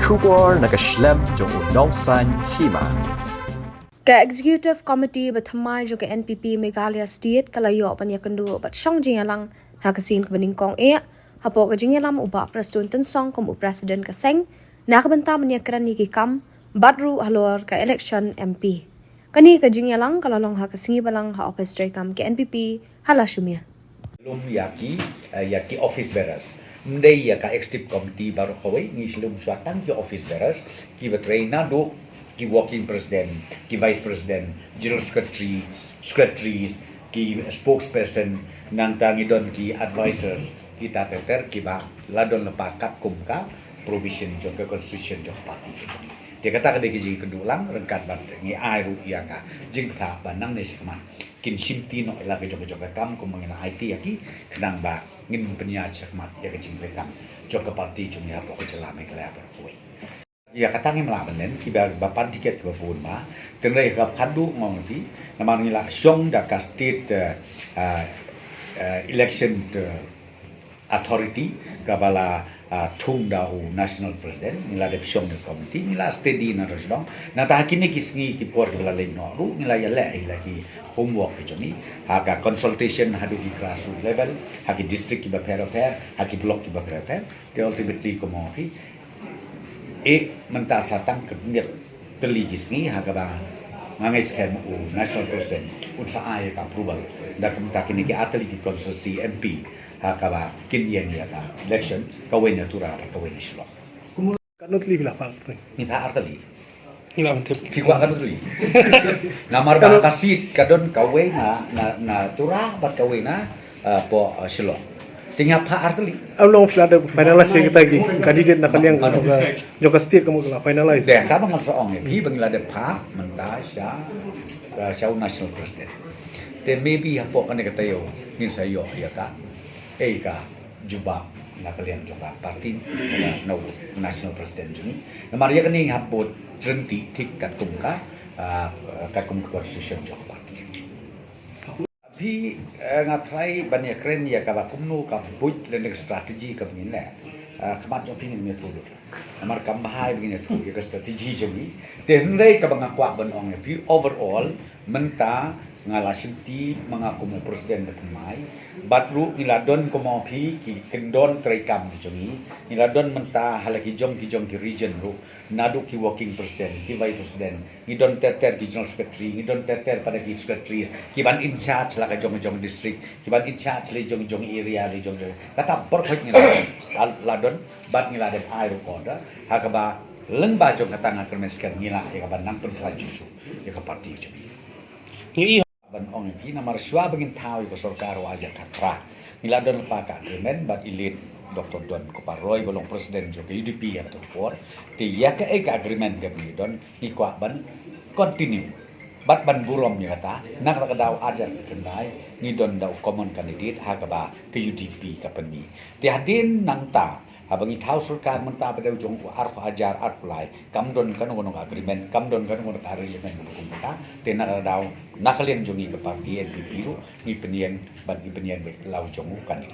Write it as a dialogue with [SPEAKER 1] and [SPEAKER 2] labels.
[SPEAKER 1] Shubor nakaslem jong unong san hima.
[SPEAKER 2] Ka Executive Committee bathamai jo ka NPP Meghalaya State kalayo panya kendu bat song jingalang hakasin kebeningkong hapo ka jingalam uba prestun tensong kom President ka seng nakabenta manya krani ki kam badru halor ka election MP. Kani ka jingalang kalalong hakasingi balang ha office tray kam ka NPP hala shumia.
[SPEAKER 3] Lum yaki office bearers. Mdei ya ka executive committee baru kawai ni selum suatan ki office bearers ki betraina do ki working president, ki vice president, general secretary, secretaries, ki spokesperson, nang tangi don ki advisors, kita teter ki ba ladon lepakat kumka provision jong ke constitution jong party. Dia kata kada ki kedulang rengkat bat ngi airu iya ka jing ka banang ne sikman kin simti no ila ke jong kam kum mangina IT yaki kenang ba ngin penya sikmat ya ke jing kam jong ke party jong ya pok selama kala apa kuwi. Ya kata ngi melaben ki ba bapan tiket ke pun ma tenrai ka padu ngong ti namang nila syong da ka state election authority kabala thung dahu national president nila de syong de committee nila steady na rosdong na ta kini kisngi ki por kabala le no ru nila ya le lagi homework ke joni ha ka consultation hadu ki grassroots level ha ki district ki ba fair ha ki block ki ba fair de ultimately ko mo ki menta satang ke niat teli kisngi ha ka ba ngangai skem national president unsa ay ka approval da kumta kini ki atli ki consultancy MP hakaba kinyen ya ka election kawin na tura kawin na silo
[SPEAKER 4] kanut li bila partai
[SPEAKER 3] ni ta artali
[SPEAKER 4] ila mantep
[SPEAKER 3] ki kwa kanut li namar ba kasit kadon kawin na tura bat kawin na po silo tinggal pa artali
[SPEAKER 4] along flada finalize kita lagi kandidat nak yang joka state kamu kala finalize
[SPEAKER 3] dan ka bangal soong bi bangila de pa menta sya national president then maybe hapo kan kata yo min sayo ya ka ka jubah na kalian juga parti na national president juni na maria kani hapot renti tik kat kumka constitution jok parti bi ngatrai banyak keren ya ka kumnu ka buj le strategi ka begini kemat jok pingin metode amar kambahai begini tu ya strategi joni tenrei ka bangakwa ban ong bi overall menta ngalasinti mengaku mo presiden betemai batru niladon komopi ki kendon traikam jongi niladon menta halaki jong ki region ru nadu ki working president ki vice president ngidon teter ki general secretary ngidon teter pada ki secretaries ki ban in charge la ka jong district ki ban in charge le jong area le jong kata berkhoj niladon bat niladon ai ru koda hakaba lengba jong katanga kermeskan ngila ya ban nang perselaju ya ka parti jongi ni ban ong pi na marswa bangin tao ko sarkar wajak katra niladon pa ka agreement bat ilit Dr. Don ko paroy bolong presiden jo UDP ya to por ti ya ka agreement ga ni don ni kwa ban continue bat ban burom ya ta nak ka daw ajar kendai ni don daw common candidate ha ka ba ke UDP ka pani ti hadin nang ta abang ithau sarkar menta pada ujung ar ajar ar pulai kamdon kan ngono agreement kamdon kan ngono agreement hukum kita tenar daw nakalian jungi ke parti NPP ru ni penien bagi penien lau jongu kan